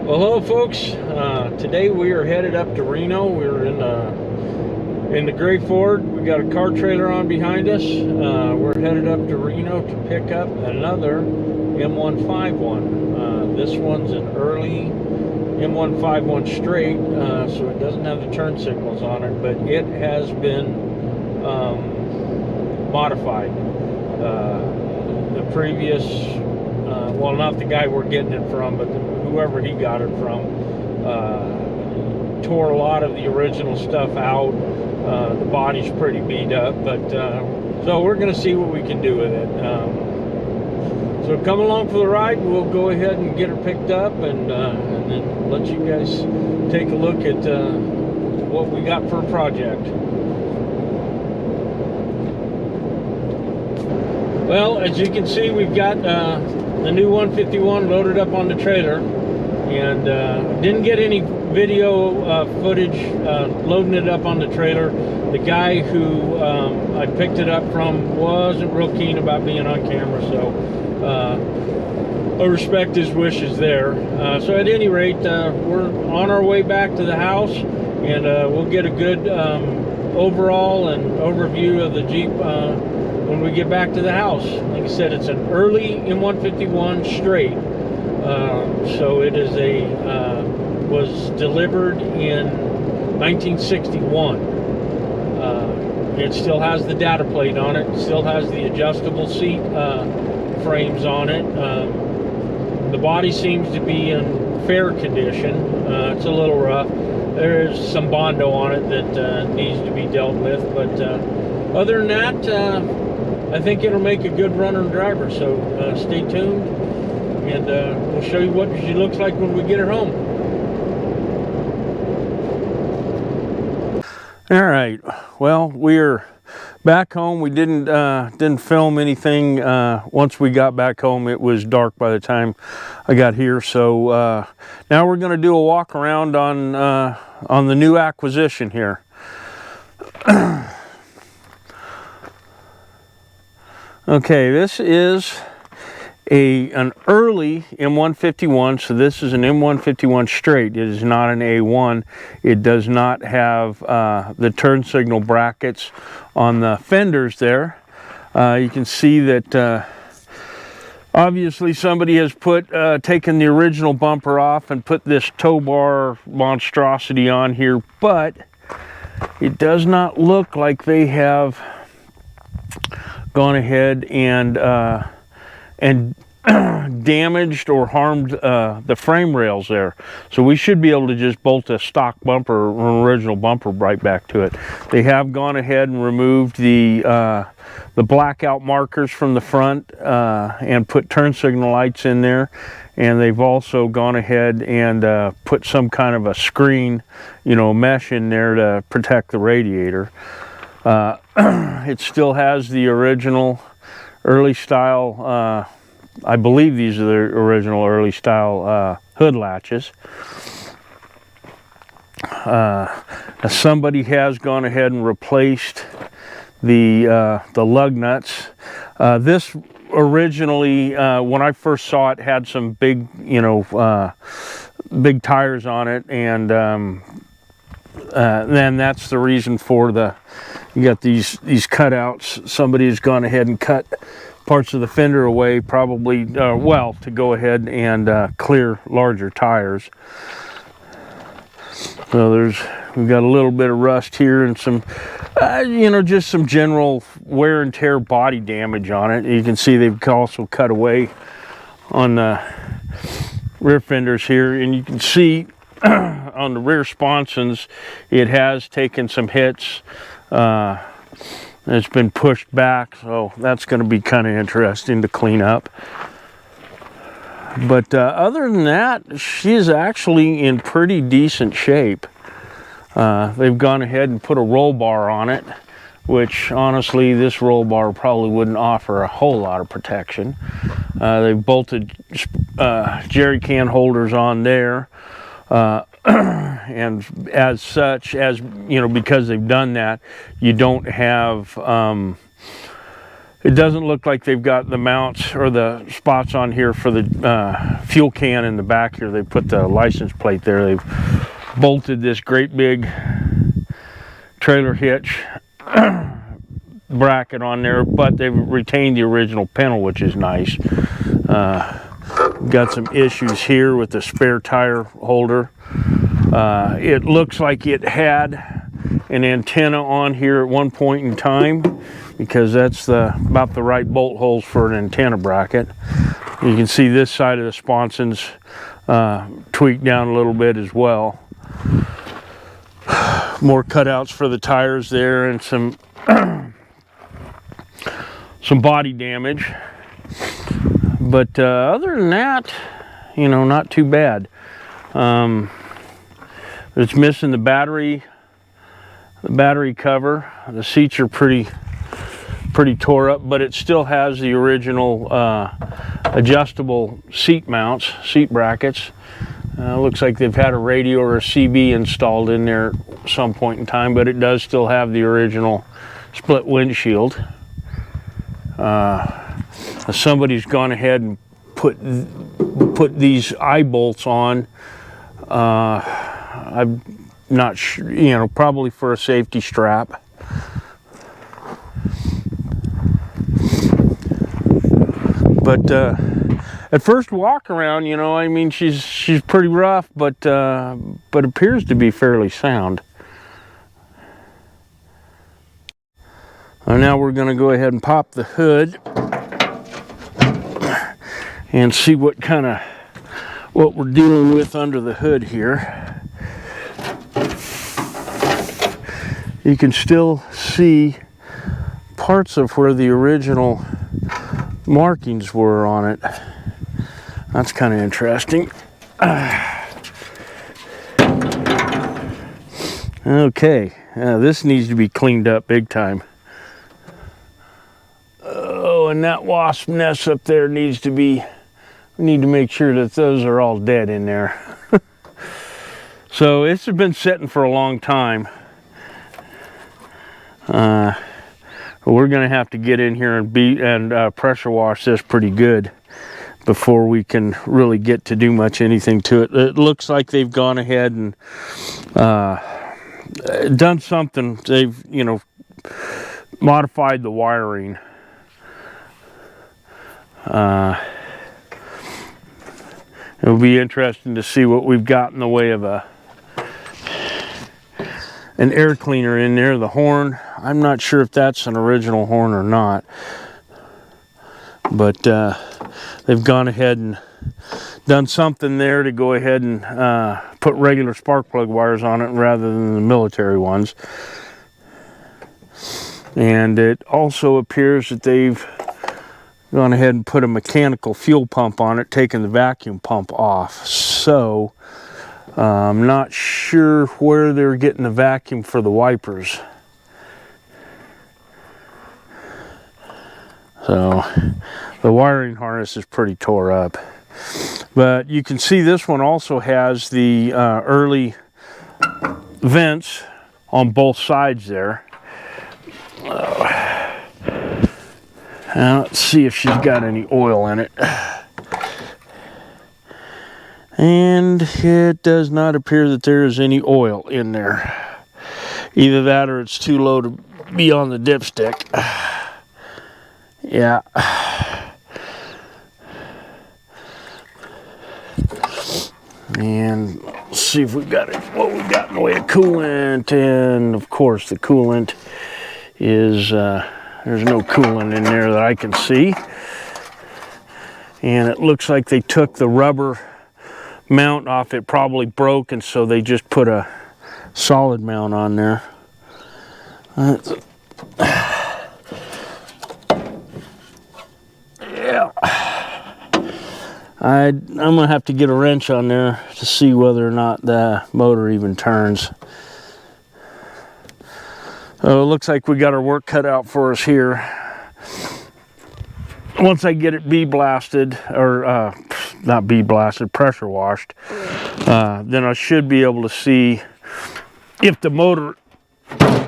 Well, hello folks. Today we are headed up to Reno. We're in the gray Ford. We got a car trailer on behind us. We're headed up to Reno to pick up another M151. This one's an early M151 straight, so it doesn't have the turn signals on it, but it has been modified. The previous, well, not the guy we're getting it from, but whoever he got it from, tore a lot of the original stuff out. The body's pretty beat up, but so we're going to see what we can do with it. So come along for the ride. We'll go ahead and get her picked up, and then let you guys take a look at what we got for a project. Well, as you can see, we've got the new 151 loaded up on the trailer, and didn't get any video footage loading it up on the trailer. The guy who I picked it up from wasn't real keen about being on camera, so I respect his wishes there. So at any rate, we're on our way back to the house, and we'll get a good overall and overview of the Jeep when we get back to the house. Like I said, it's an early M151 straight. So it is was delivered in 1961. It still has the data plate on it. Still has the adjustable seat frames on it. The body seems to be in fair condition. It's a little rough. There's some Bondo on it that needs to be dealt with, but other than that, I think it'll make a good runner and driver. So stay tuned, and we'll show you what she looks like when we get her home. All right, well, we're back home. We didn't film anything once we got back home. It was dark by the time I got here, so now we're going to do a walk around on the new acquisition here. Okay, this is an early M151, so this is an M151 straight. It is not an A1. It does not have the turn signal brackets on the fenders there. You can see that obviously somebody has taken the original bumper off and put this tow bar monstrosity on here, but it does not look like they have gone ahead and damaged or harmed the frame rails there. So we should be able to just bolt a stock bumper, an original bumper, right back to it. They have gone ahead and removed the blackout markers from the front and put turn signal lights in there. And they've also gone ahead and put some kind of a screen, mesh in there to protect the radiator. It still has the original early style, I believe these are the original early style hood latches. Somebody has gone ahead and replaced the lug nuts. This originally, when I first saw it, had some big, big tires on it, and then that's the reason for you got these cutouts. Somebody's gone ahead and cut parts of the fender away, probably, well, to go ahead and clear larger tires. So we've got a little bit of rust here and some, just some general wear and tear body damage on it. You can see they've also cut away on the rear fenders here, and you can see on the rear sponsons it has taken some hits. It's been pushed back, so that's going to be kind of interesting to clean up. But other than that, she's actually in pretty decent shape. They've gone ahead and put a roll bar on it, which honestly this roll bar probably wouldn't offer a whole lot of protection. They've bolted jerry can holders on there. And as such, because they've done that, you don't have It doesn't look like they've got the mounts or the spots on here for the fuel can in the back here. They put the license plate there. They've bolted this great big trailer hitch bracket on there, but they've retained the original panel, which is nice. Got some issues here with the spare tire holder. It looks like it had an antenna on here at one point in time, because that's about the right bolt holes for an antenna bracket. You can see this side of the sponsons tweaked down a little bit as well. More cutouts for the tires there, and some some body damage. But other than that, you know, not too bad. It's missing the battery cover. The seats are pretty tore up, but it still has the original adjustable seat mounts, seat brackets. Looks like they've had a radio or a CB installed in there at some point in time, but it does still have the original split windshield. Somebody's gone ahead and put these eye bolts on. I'm not sure, you know, probably for a safety strap. But at first walk around, you know, I mean, she's pretty rough, but appears to be fairly sound. Now we're going to go ahead and pop the hood and see what we're dealing with under the hood here. You can still see parts of where the original markings were on it. That's kind of interesting. Okay, this needs to be cleaned up big time. Oh, and that wasp nest up there needs to be, we need to make sure that those are all dead in there. So it's been sitting for a long time. We're going to have to get in here and pressure wash this pretty good before we can really get to do much anything to it. It looks like they've gone ahead and done something. They've, you know, modified the wiring. It'll be interesting to see what we've got in the way of an air cleaner in there. The horn, I'm not sure if that's an original horn or not, but they've gone ahead and done something there to go ahead and put regular spark plug wires on it rather than the military ones. And it also appears that they've gone ahead and put a mechanical fuel pump on it, taking the vacuum pump off. So I'm not sure where they're getting the vacuum for the wipers. So the wiring harness is pretty tore up. But you can see this one also has the early vents on both sides there. Now let's see if she's got any oil in it. And it does not appear that there is any oil in there. Either that or it's too low to be on the dipstick. Yeah. And let's see if we've got what we've got in the way of coolant. And of course the coolant is, there's no coolant in there that I can see. And it looks like they took the rubber mount off. It probably broke, and so they just put a solid mount on there. Yeah. I'm gonna have to get a wrench on there to see whether or not the motor even turns. Oh, it looks like we got our work cut out for us here. Once I get it blasted, or not blasted, pressure washed, then I should be able to see if the motor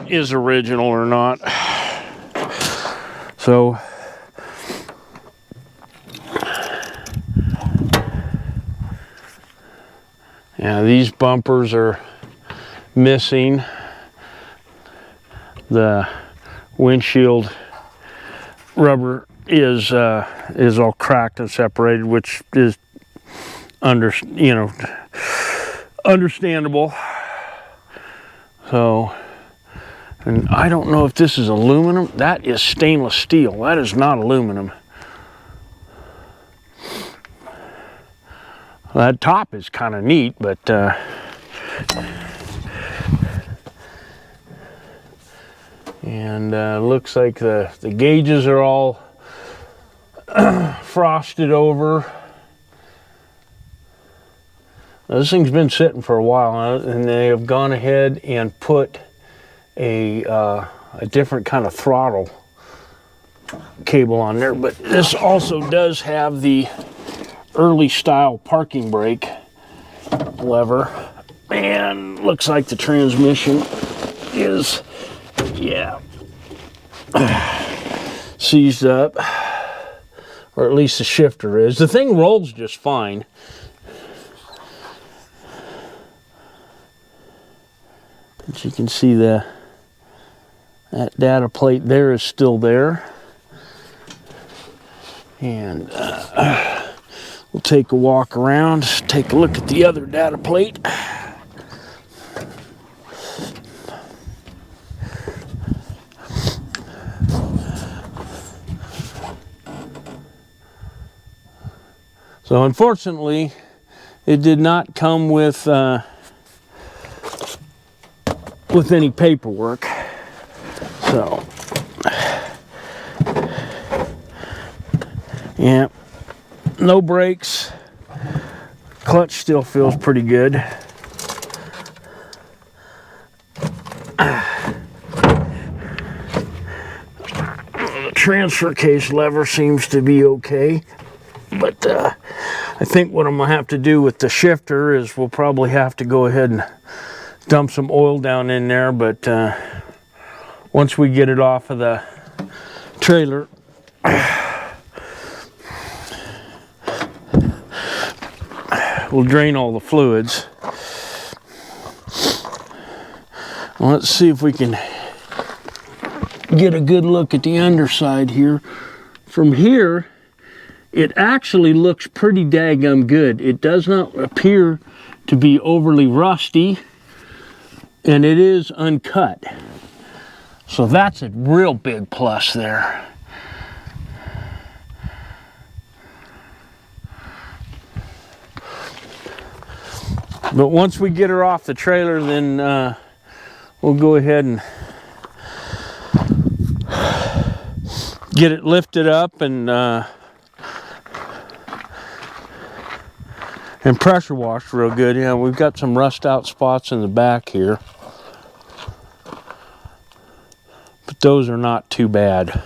is original or not. So Yeah, these bumpers are missing. The windshield rubber is all cracked and separated, which is understandable. So, and I don't know if this is aluminum. That is stainless steel. That is not aluminum. That top is kind of neat, but and looks like the gauges are all frosted over. Now, this thing's been sitting for a while, and they have gone ahead and put a different kind of throttle cable on there. But this also does have the early style parking brake lever, and looks like the transmission is, yeah, seized up, or at least the shifter is. The thing rolls just fine. As you can see, that data plate there is still there. And we'll take a walk around, take a look at the other data plate. So unfortunately, it did not come with any paperwork. So, yeah, no brakes. Clutch still feels pretty good. The transfer case lever seems to be okay, but I think what I'm gonna have to do with the shifter is we'll probably have to go ahead and dump some oil down in there. But once we get it off of the trailer, we'll drain all the fluids. Well, let's see if we can get a good look at the underside here. From here, it actually looks pretty daggum good. It does not appear to be overly rusty, and it is uncut. So that's a real big plus there. But once we get her off the trailer, then we'll go ahead and get it lifted up and pressure washed real good. Yeah, we've got some rust out spots in the back here, but those are not too bad.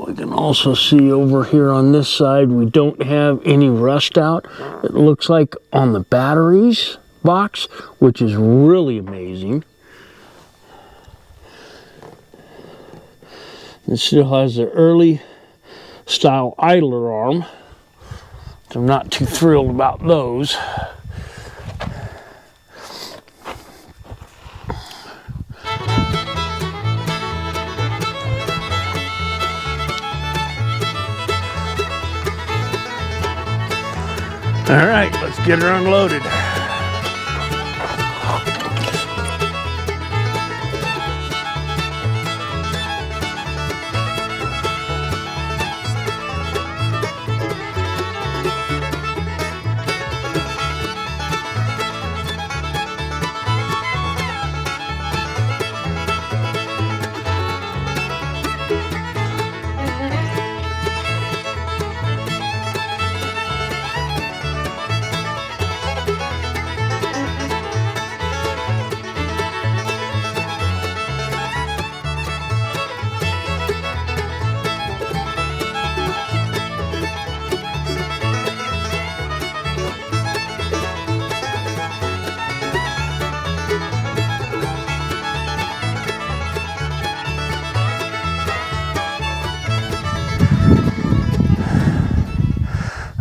We can also see over here on this side, we don't have any rust out. It looks like on the batteries box, which is really amazing. It still has the early style idler arm. So I'm not too thrilled about those. All right, let's get her unloaded.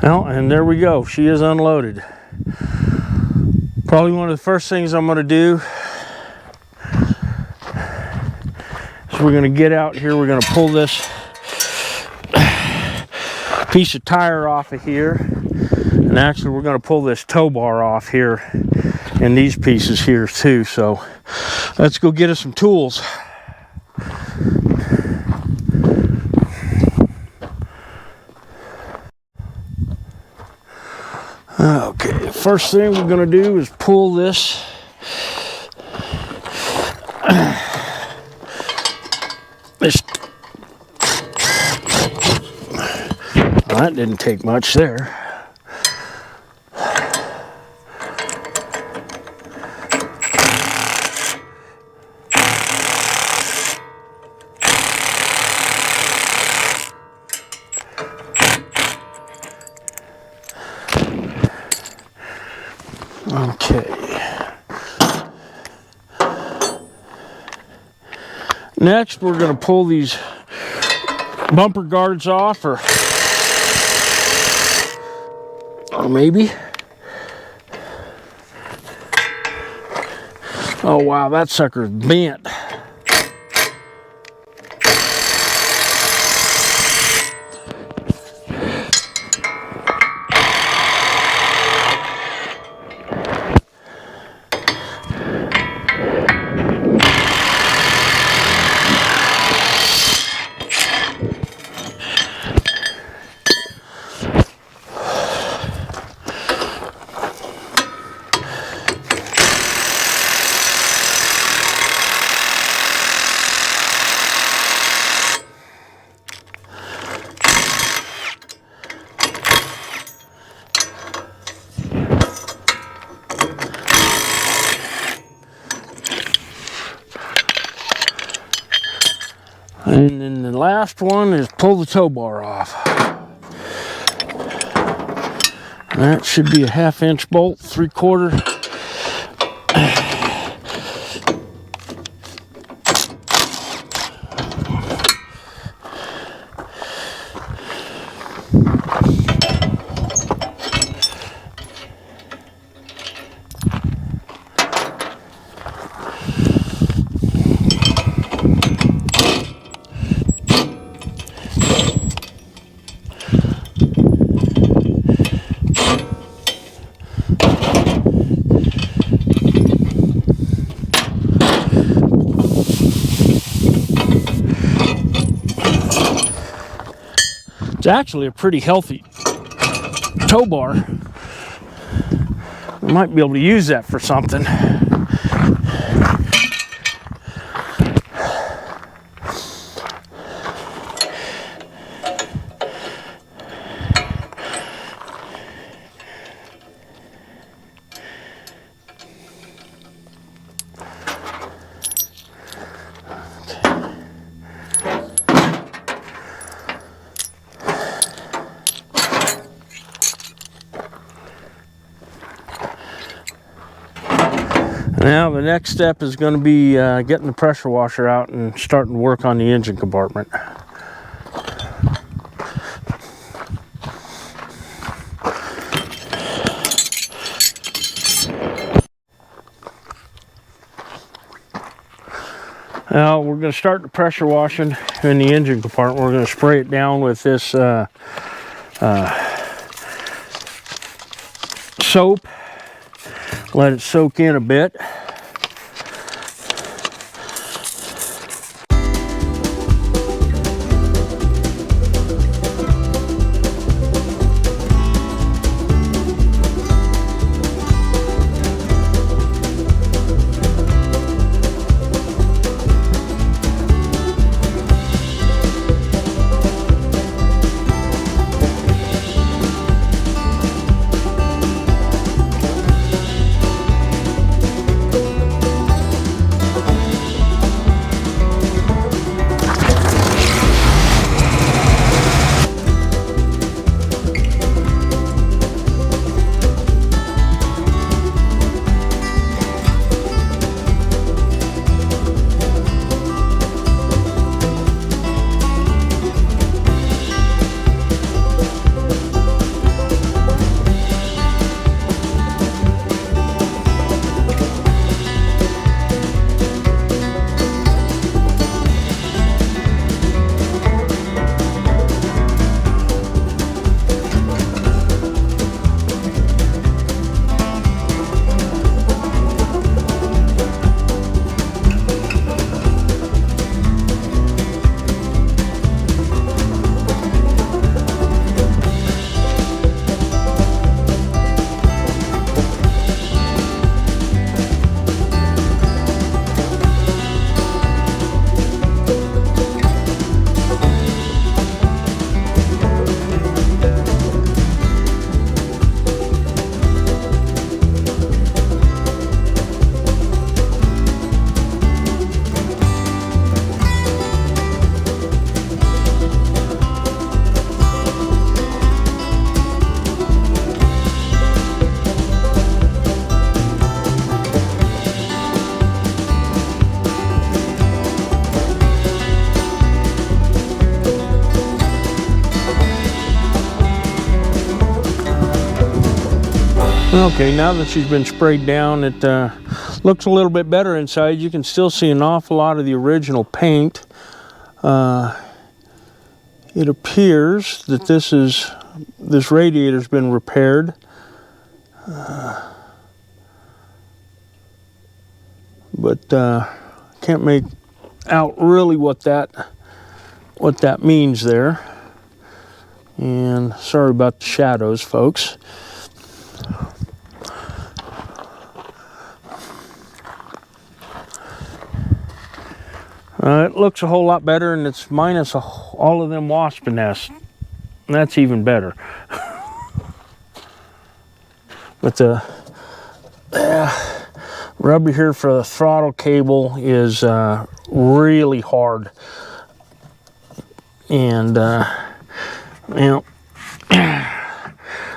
Well, and there we go. She is unloaded. Probably one of the first things I'm going to do is we're going to get out here. We're going to pull this piece of tire off of here. And actually, we're going to pull this tow bar off here and these pieces here too. So let's go get us some tools. Okay, first thing we're going to do is pull this well, that didn't take much there. Okay. Next, we're going to pull these bumper guards off, or maybe. Oh wow, that sucker's bent. And then the last one is pull the tow bar off. That should be a 1/2-inch bolt, 3/4. It's actually a pretty healthy tow bar. We might be able to use that for something. Now the next step is going to be getting the pressure washer out and starting to work on the engine compartment. Now we're going to start the pressure washing in the engine compartment. We're going to spray it down with this soap. Let it soak in a bit. Okay, now that she's been sprayed down, it looks a little bit better inside. You can still see an awful lot of the original paint. It appears that this radiator's been repaired. But can't make out really what that means there. And sorry about the shadows, folks. It looks a whole lot better, and it's minus all of them wasp nests. And that's even better. But the rubber here for the throttle cable is really hard. And well,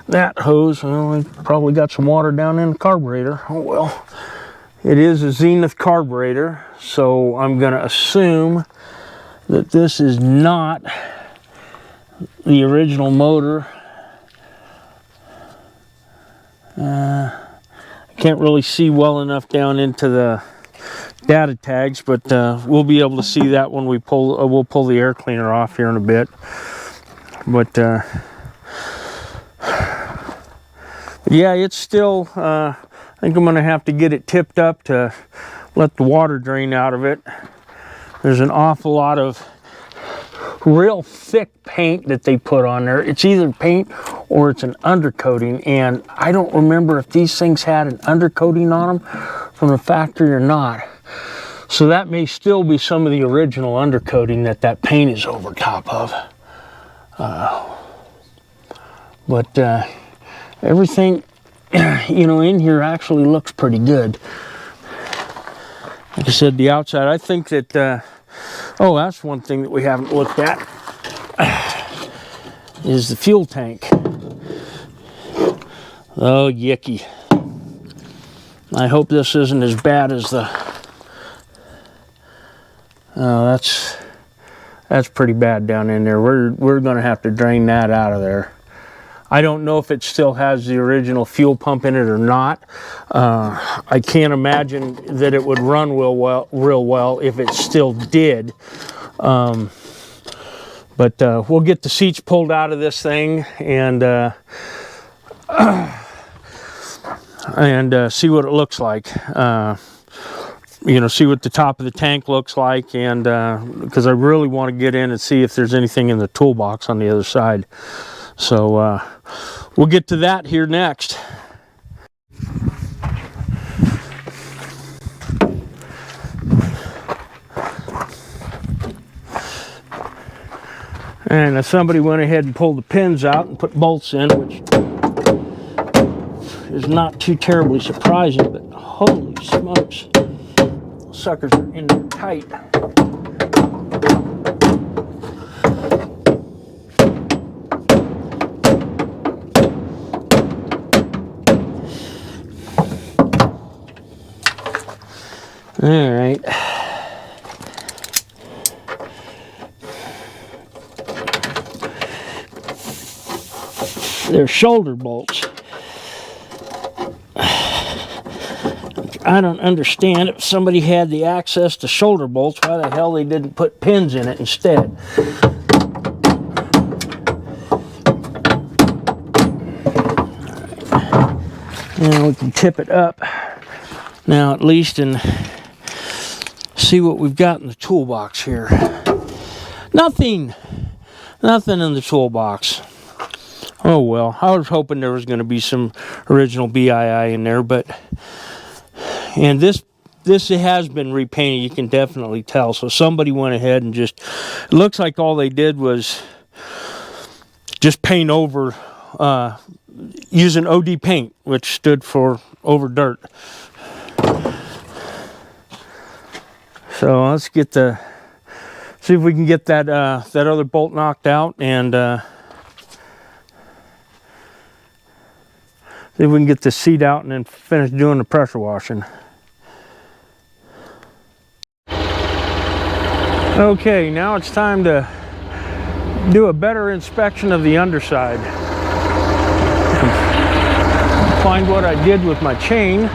that hose, well, I probably got some water down in the carburetor. Oh well. It is a Zenith carburetor, so I'm going to assume that this is not the original motor. I can't really see well enough down into the data tags, but we'll be able to see that when we'll pull the air cleaner off here in a bit. But yeah, it's still. I think I'm going to have to get it tipped up to let the water drain out of it. There's an awful lot of real thick paint that they put on there. It's either paint or it's an undercoating, and I don't remember if these things had an undercoating on them from the factory or not. So that may still be some of the original undercoating that paint is over top of. But everything, you know, in here actually looks pretty good. Like I said, the outside, I think that, oh, that's one thing that we haven't looked at, is the fuel tank. Oh, yicky. I hope this isn't as bad as the, oh, that's pretty bad down in there. We're gonna have to drain that out of there. I don't know if it still has the original fuel pump in it or not. I can't imagine that it would run real well if it still did. But we'll get the seats pulled out of this thing and see what it looks like. You know, see what the top of the tank looks like, and because I really want to get in and see if there's anything in the toolbox on the other side. So we'll get to that here next. And somebody went ahead and pulled the pins out and put bolts in, which is not too terribly surprising, but holy smokes, those suckers are in there tight. All right. They're shoulder bolts. I don't understand if somebody had the access to shoulder bolts, why the hell they didn't put pins in it instead. Now we can tip it up now at least and see what we've got in the toolbox here. Nothing in the toolbox. Oh well, I was hoping there was going to be some original BII in there, but and this has been repainted, you can definitely tell. So somebody went ahead and just, it looks like all they did was just paint over using OD paint, which stood for over dirt. So let's get see if we can get that that other bolt knocked out, and see if we can get the seat out and then finish doing the pressure washing. Okay, now it's time to do a better inspection of the underside. find what I did with my chain.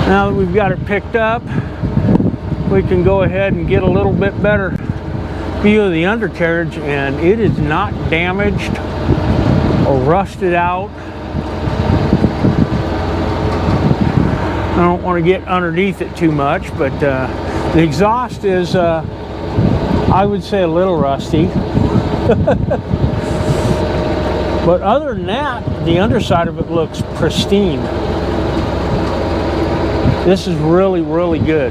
Now that we've got it picked up, we can go ahead and get a little bit better view of the undercarriage, and it is not damaged or rusted out. I don't want to get underneath it too much, but the exhaust is, I would say, a little rusty. But other than that, the underside of it looks pristine. This is really, really good.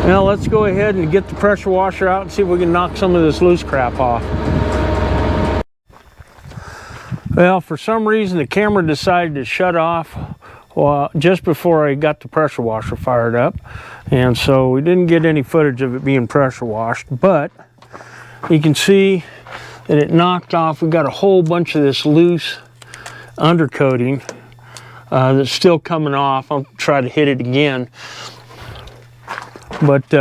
Now let's go ahead and get the pressure washer out and see if we can knock some of this loose crap off. Well, for some reason the camera decided to shut off just before I got the pressure washer fired up, and so we didn't get any footage of it being pressure washed, but you can see that it knocked off. We got a whole bunch of this loose undercoating that's still coming off. I'll try to hit it again. But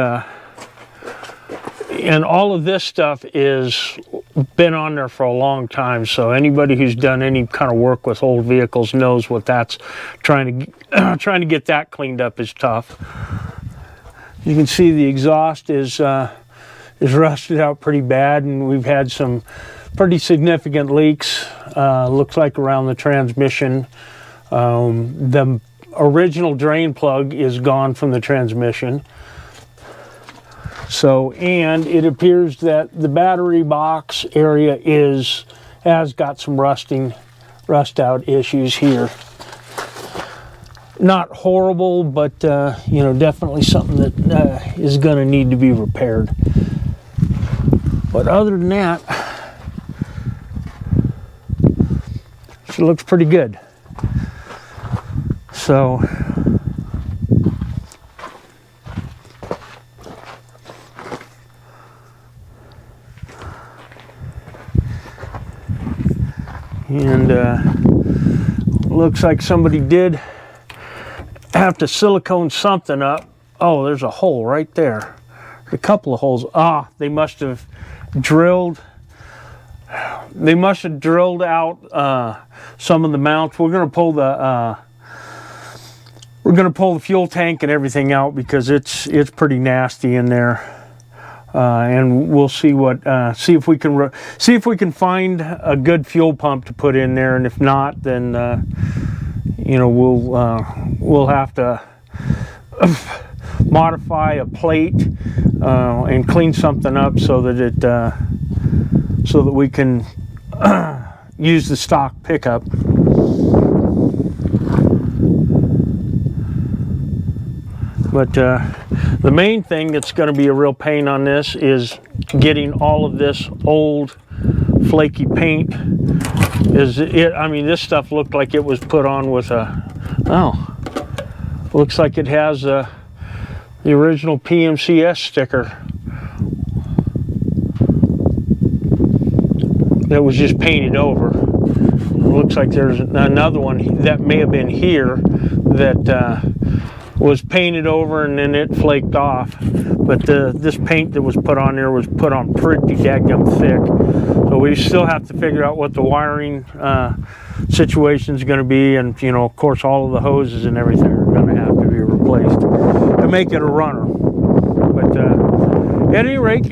and all of this stuff is been on there for a long time, so anybody who's done any kind of work with old vehicles knows what that's trying to get that cleaned up is tough. You can see the exhaust is rusted out pretty bad, and we've had some pretty significant leaks. Looks like around the transmission. The original drain plug is gone from the transmission. So, and it appears that the battery box area has got some rust out issues here. Not horrible, but you know, definitely something that is going to need to be repaired. But other than that, she looks pretty good. So, and looks like somebody did have to silicone something up. Oh, there's a hole right there. A couple of holes. Ah, they must have drilled out some of the mounts. We're going to pull the fuel tank and everything out because it's pretty nasty in there. And we'll see see if we can find a good fuel pump to put in there, and if not, then you know, we'll have to modify a plate and clean something up so that we can use the stock pickup. But the main thing that's going to be a real pain on this is getting all of this old flaky paint. I mean, this stuff looked like it was put on with looks like it has the original PMCS sticker that was just painted over. It looks like there's another one that may have been here that was painted over and then it flaked off. But this paint that was put on there was put on pretty dadgum thick. So we still have to figure out what the wiring situation is going to be, and you know, of course, all of the hoses and everything are going to have to be replaced to make it a runner. But at any rate,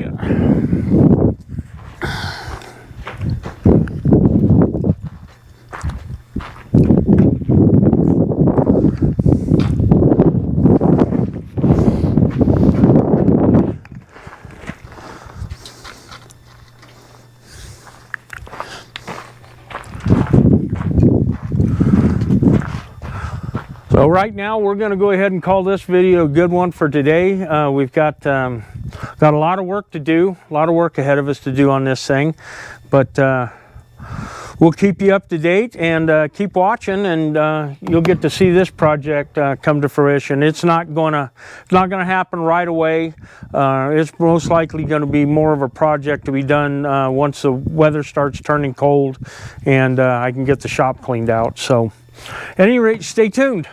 so right now we're going to go ahead and call this video a good one for today. We've got a lot of work to do, a lot of work ahead of us to do on this thing, but we'll keep you up to date and keep watching, and you'll get to see this project come to fruition. It's not gonna happen right away. It's most likely going to be more of a project to be done once the weather starts turning cold and I can get the shop cleaned out. So at any rate, stay tuned.